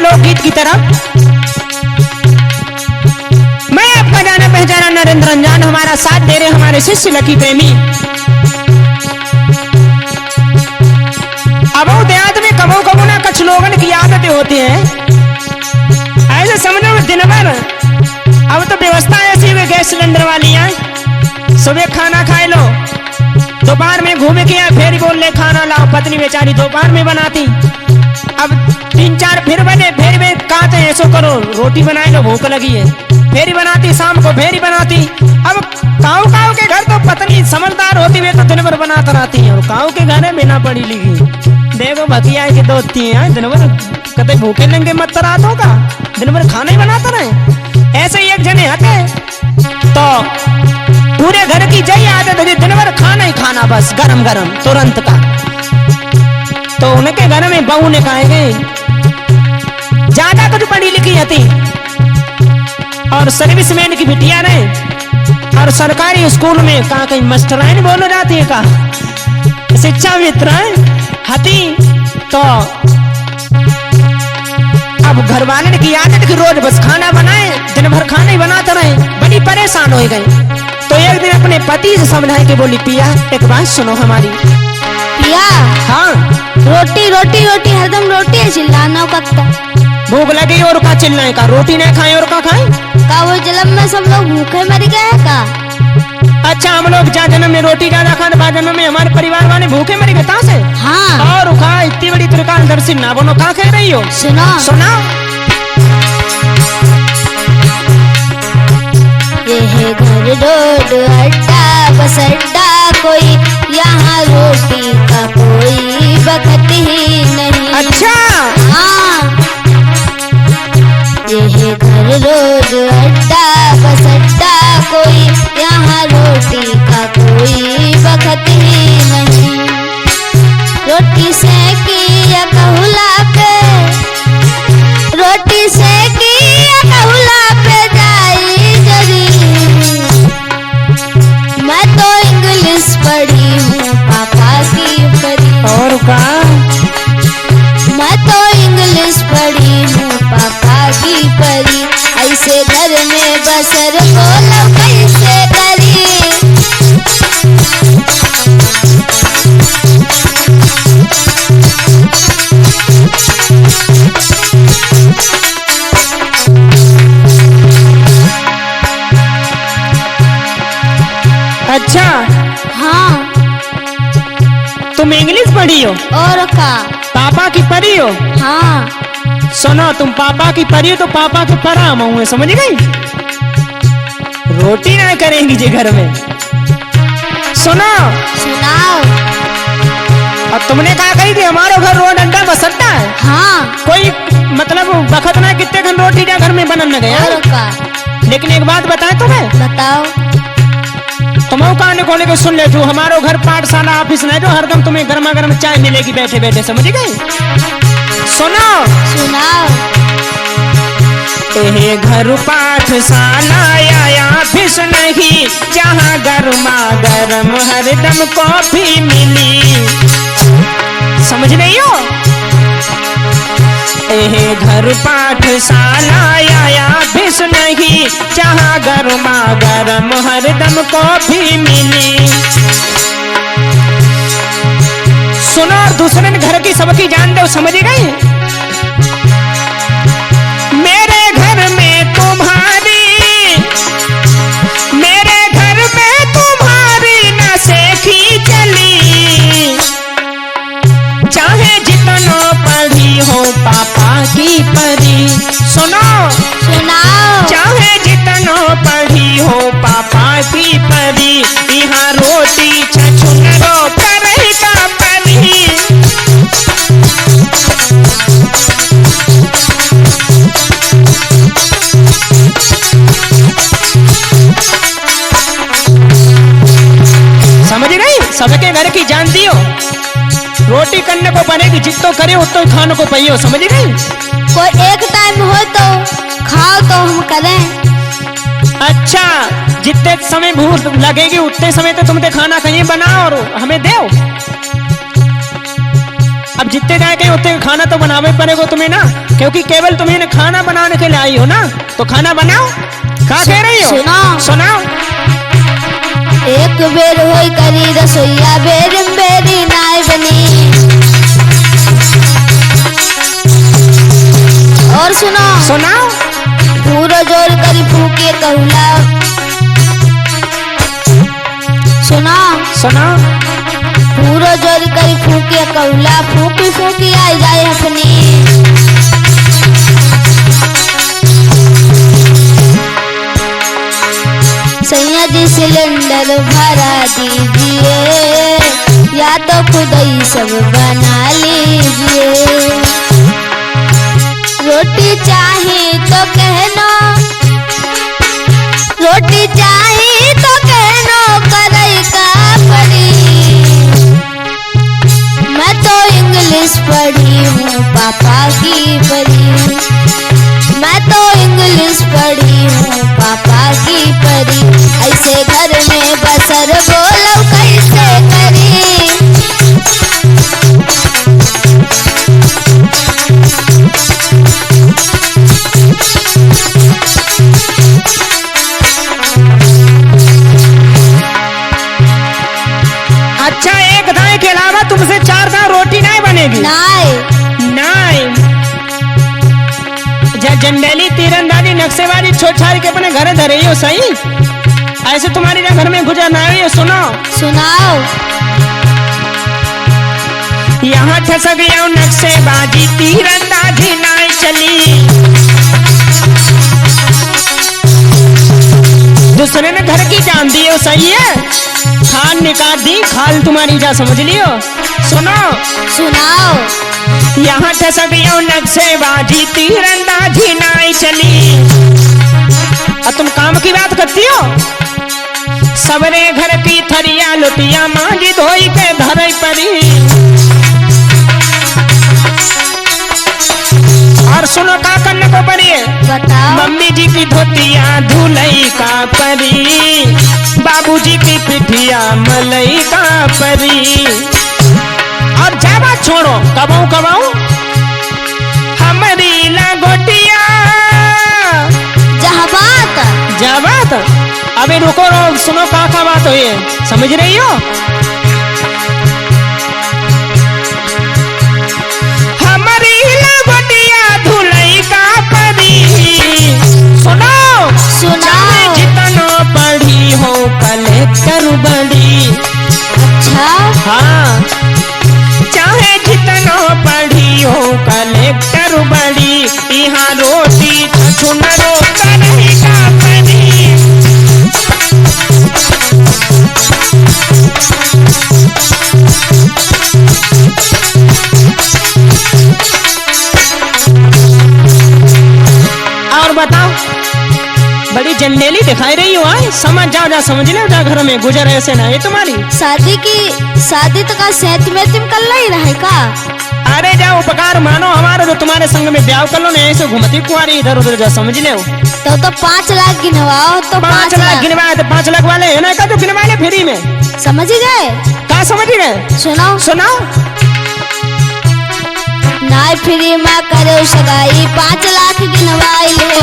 लोकगीत की तरफ। मैं आपका जाना पहचाना नरेंद्र रंजन, हमारा साथ दे रहे हमारे शिष्य लकी प्रेमी। अब देहात में कबो कबो ना कुछ लोगन की आदतें होती हैं, ऐसे समझो दिन भर अब तो व्यवस्था ऐसी है गैस सिलेंडर वाली है, सुबह खाना खाए लो, दोपहर में घूमे के फिर बोल ले खाना लाओ, पत्नी बेचारी दोपहर में बनाती, अब 3-4 फिर बने, फिर वे कहते हैं ऐसो करो रोटी बनाए लो भूख लगी है, फेरी बनाती शाम को फेरी बनाती। अब काऊ काऊ के घर तो पत्नी समझदार होती वे तो दिन भर बनाता रहती है, और काऊ के घर है बिना पढ़ी लिखी। देखो भतिया के दोस्ती हैं दिन भर कते भूखे लेंगे मत रातों का, दिन भर खाना ही बनाता रहे। ऐसे ही एक जने हटे तो पूरे घर की जय आदत है दिन भर खाना ही खाना, बस गरम गरम तुरंत का। तो उनके घर में बहू ने कहा ज्यादा कुछ पढ़ी लिखी थी और सर्विसमैन की बिटिया रहे, और सरकारी स्कूल में कहा कहीं मास्टराइन बोलो जाती है, कहा शिक्षा मित्र हती। तो अब घर वाले की आदत की रोज बस खाना बनाए, दिन भर खाना ही बनाते रहे, बड़ी परेशान हो गई। तो एक दिन अपने पति से समझाए कि बोली पिया एक बात सुनो हमारी। पिया हाँ रोटी रोटी रोटी हरदम रोटी है, चिल्लाना कत्ता भूख लगी और का चिल्लाए का, रोटी नहीं खाए और का खाए का, वो जन्म में सब लोग भूखे मर गए का। अच्छा हम लोग जा जन्म में रोटी ज्यादा खाते, बाद जन्म में हमारे परिवार वाले भूखे मर गए से। हाँ और खा इतनी बड़ी त्रिकालदर्शी ना बनो, कहाँ कह रही हो सुनो सुना। ये है घर रोड अड्डा बस अड्डा, कोई यहाँ रोटी का कोई वक्त ही नहीं। अच्छा हाँ ये है घर रोड अड्डा बस अड्डा, कोई यहाँ रोटी का कोई वक्त ही नहीं। रोटी सेकी या कहूला पे, रोटी सेकी या कहूला पे जाई जरी। मैं तो इंग्लिश पढ़ी हूँ पापा की परी, और का मैं तो इंग्लिश पढ़ी हूँ पापा की परी। ऐसे घर में बसर बोलो कैसे करी। अच्छा हाँ तुम इंग्लिश पढ़ी हो और का पापा की परी हो। हाँ सुनो तुम पापा की परी हो तो पापा के परा हूँ, समझ गई। रोटी ना करेंगी जे घर में। सुनो सुनाओ। अब तुमने कहा कही थी हमारा घर रोड अड्डा बस अड्डा है। हाँ कोई मतलब वक्त ना कितने घन रोटी जा घर में बनन गए और का लेकिन एक बात बताए तुम्हें, बताओ। तुम कान खोले को सुन ले, जो हमारो घर पाठशाला ऑफिस नहीं जो हरदम तुम्हें गर्मा गर्म चाय मिलेगी बैठे बैठे, समझ गई। सुनो सुनाओ। ये घर पाठशाला या ऑफिस नहीं, जहाँ गर्मा गर्म हरदम कॉफी मिली, समझ नहीं हो। ये घर पाठशाला या ऑफिस नहीं, जहाँ गर्मा गर्म हरदम कॉफी मिली। सुनो और दूसरे घर की सबकी जान दो, समझ गई। मेरे घर में तुम्हारी, मेरे घर में तुम्हारी न सेखी चली, चाहे जितना पढ़ी हो पापा की परी। सुनो सुनाओ। चाहे जितना पढ़ी हो पापा की परी, यहाँ रोटी छछुनरो करे का परी। समझ गई, सबके घर की जानती हो। रोटी करने को बनेगी, जितो करे उतो खाने को पहियो, समझ गई। कोई एक टाइम हो तो खाओ तो हम करें। अच्छा जितने समय भूख लगेगी उतने समय तो तुम खाना कहीं बनाओ और हमें दो। अब जितने जाए कहीं उतने खाना तो बनावे पड़ेगा तुम्हें ना, क्योंकि केवल तुम्हें ना खाना बनाने के लिए आई हो ना, तो खाना बनाओ। क्या कह रही हो? सुनाओ। सुनाओ। एक बेर होई करी रसोईया बेर बेरी नाय बनी। और सुनो। सुनाओ। पूरा जोर करी फूके कहूला। सुनो। सुनाओ। पूरा जोर करी फूके कहूला, फूकी फूकी आई जाए अपनी। सैया जी सिलेंडर भरा दीजिए, या तो खुद ही सब बना लीजिए। रोटी चाहिए तो कहना, रोटी चाहिए तो कहना करई का पड़ी। मैं तो इंग्लिश पढ़ी हूँ पापा की परी। मैं तो इंग्लिश पढ़ी हूँ पापा की परी। ऐसे घर में बसर बोलो कैसे करी। अच्छा, एक दाएं के अलावा तुमसे 4 दाएं रोटी नहीं बनेगी? नहीं। जंडेली तीरंदाजी नक्शेबाजी छोड़ छाड़ के अपने घर धरे हो सही, ऐसे तुम्हारे घर में गुजर ना हुई। सुनो। सुनाओ। यहाँ ठसक गया नक्शेबाजी तीरंदाजी नहीं चली। दूसरे ने घर की जान दी हो सही है, खान निकाल दी, खाल तुम्हारी जा समझ लियो। सुनो। सुनाओ। यहाँ ठसक गया नक्शेबाजी तीरंदाजी नहीं चली। अब तुम काम की बात करती हो। सबरे घर की थरिया लुटिया मांगी धोई के धरे परी। और सुनो क्या करने को पड़ी है? बताओ। मम्मी जी की धोतिया धुलई का परी, बाबूजी की पिठिया मलई का परी। और जावा छोड़ो, कबाऊ कबाऊ हमारी लगोटिया जहाबात। जाबात। अभी रुको रो, सुनो का बात हो ये, समझ रही हो? हमारी लगोटिया धुलई का परी। सुनो। सुनाओ। जितना पढ़ी हो कलेक्टर बड़ी। अच्छा। हाँ, चाहे जितना पढ़ी हो कलेक्टर बड़ी, यहाँ रोटी छुनरो करही का परी। और बताओ, बड़ी जंडेली दिखाई रही हो। समझ जाओ, जा समझ लो, जा घर में गुजर ऐसे ना है तुम्हारी। शादी तो का सेहत में तुम कल नहीं रहे का? अरे जाओ, उपकार मानो हमारा, जो तुम्हारे संग में ब्याह कर लो ना, ऐसे घूमती कुआरी इधर उधर, जा समझ ले। तो 5 लाख गिनवाओ। तो 5 लाख गिनवाए तो 5 लाख वाले है ना, का तो गिनवा ले फ्री में। समझ गए? क्या समझ गए? सुनाओ। सुनाओ। नाय फ्री में करो सगाई, 5 लाख गिनवाई ले।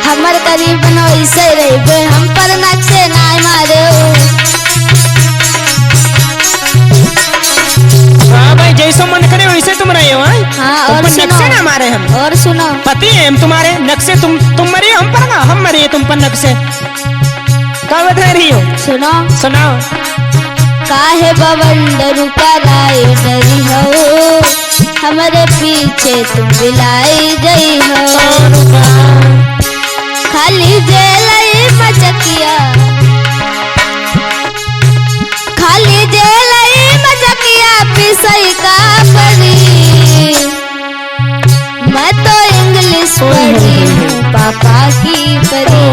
हमर करीब नो ऐसे रहे, हम पर नक्शे नाय मारे। हाँ भाई, जैसे मन करे वैसे तुम रहे हो। हाँ। और नक्शे ना मारे हम। और सुनो। पति है हम तुम्हारे, नक्शे तुम मरे हम पर ना, हम मरे तुम पर नक्शे। क्या बता रही हो? सुनो। सुनाओ। काहे बवंडरू कराए डरी हो, हमारे पीछे तुम बिलाई गई हो। खाली जेलई मचकिया, खाली जेलई मचकिया पिसई का परी। मैं तो इंग्लिश पढ़ी हूँ पापा की परी।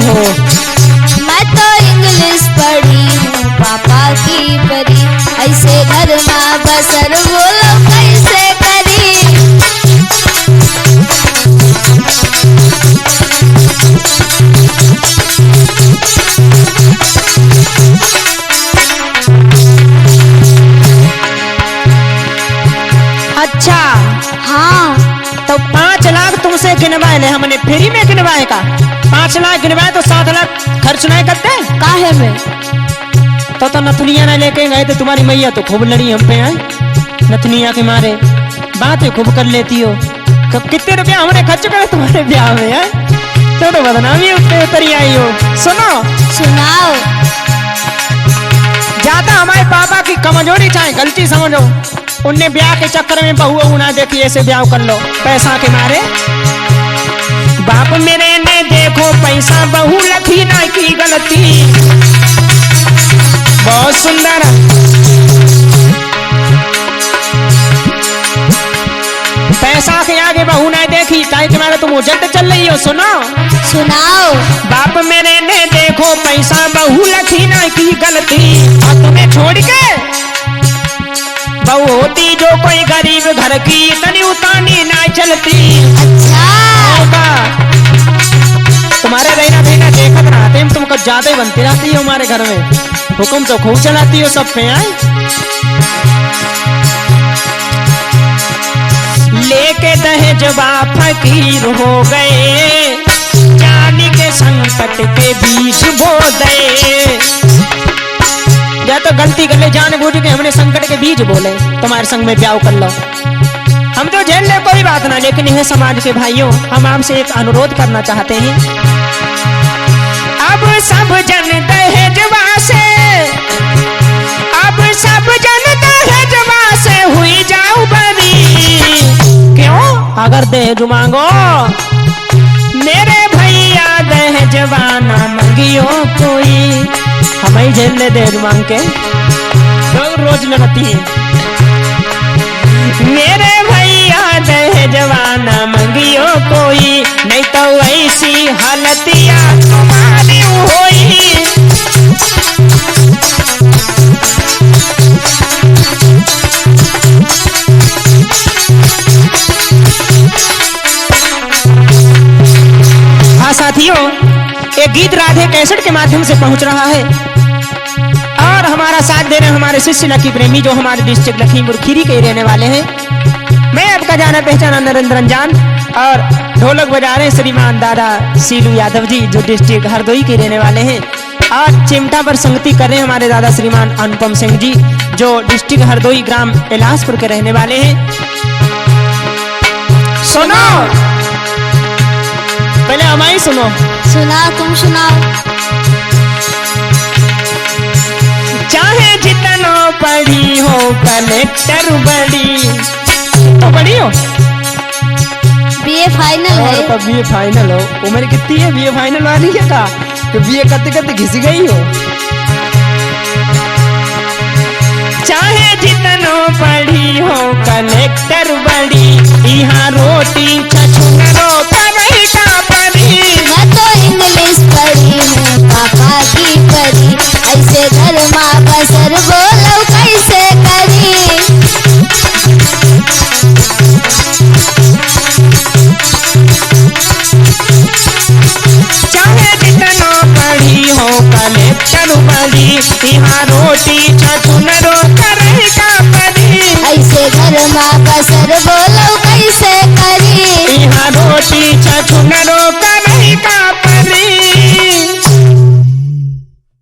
मैं तो इंग्लिश पढ़ी हूँ पापा की परी। ऐसे घर में बसर बोलो कैसे करी। अच्छा हाँ। तो 5 लाख तुमसे गिनवाए ले हमने, फ्री में गिनवाए का? 5 लाख गिनवाए तो 7 लाख खर्च नहीं करते? काहे में? तो नथुनिया ना लेके गए थे, तुम्हारी मैया तो खूब लड़ी हम पे है, नथुनिया के मारे बातें खूब कर लेती हो। कितने रुपया हमने खर्च करे तुम्हारे ब्याह में है? तो बदनामी उतने उतरी आई हो। सुनो सुनाओ। ज्यादा हमारे पापा की कमजोरी चाहे गलती समझो, उनने ब्याह के चक्कर में बहू ना देखी ऐसे ब्याह कर लो पैसा के मारे। बाप मेरे ने देखो पैसा बहू लखी ना की गलती। बहुत सुंदर। पैसा के आगे बहू ना देखी ताई के मारे तुम उजट चल रही हो। सुनो सुनाओ। बाप मेरे ने देखो पैसा बहू लखी ना की गलती, और तुम्हें छोड़ के बहू होती जो कोई गरीब घर की, इतनी उतानी ना चलती। अच्छा। तुम्हारे रहना बहना देखत रहते हैं, तुम कुछ ज्यादा ही बनती रहती हो हमारे घर में, हुक्म तो खूब चलाती हो सब पे। आए लेके दहेज फकीर हो गए, जानी के संकट के बीच बो गए। या तो गलती कर ले जान बूझ के हमने संकट के बीज बोले तुम्हारे संग में ब्याह कर लो। हम तो झेल ले कोई बात ना, लेकिन यह समाज के भाइयों हम आपसे एक अनुरोध करना चाहते हैं। अब सब जन दहेजवा से, अब सब जन दहेजवा से हुई जाओ बरी। क्यों? अगर दहेज मांगो मेरे भैया दहेजवा ना मंगियो कोई। हम ही झेल ले दहेज मांग के, रोज लड़ती है। मेरे भैया दहेजवा ना मंगियो कोई, नहीं तो ऐसी हालतिया तुम्हारी होई। हाँ साथियों, एक गीत राधे कैसेट के माध्यम से पहुंच रहा है और हमारा साथ दे रहे हैं हमारे शिष्य लकी प्रेमी जो हमारे डिस्ट्रिक्ट लखीमपुर खीरी के रहने वाले हैं। मैं आपका जाना पहचाना नरेंद्र रंजान, और ढोलक बजा रहे हैं श्रीमान दादा सीलू यादव जी जो डिस्ट्रिक्ट हरदोई के रहने वाले हैं, और चिमटा पर संगति कर रहे हैं हमारे दादा श्रीमान अनुपम सिंह जी जो डिस्ट्रिक्ट हरदोई ग्राम इलासपुर के रहने वाले हैं। सुनो पहले हमारी सुनो। सुनाओ, तुम सुनाओ। चाहे जितना पढ़ी हो कलेक्टर बड़ी, तो बड़ी हो बीए फाइनल है। तो बीए फाइनल हो, उम्र कितनी है बीए फाइनल वाली है का? तो बीए करते करते घिस गई हो। चाहे जितना पढ़ी हो कलेक्टर बड़ी, यहाँ रोटी छछुनरो पढ़ी का पढ़ी। मैं तो इंग्लिश पढ़ी हूँ पापा की परी, ऐसे घर माँ बसर बोलो कैसे करी। चाहे जितना पढ़ी हो कलेक्टर बड़ी, यहाँ रोटी छछुनरो पढ़ी का पढ़ी। ऐसे घर माँ बसर बोलो कैसे करी। यहाँ रोटी छछुनरो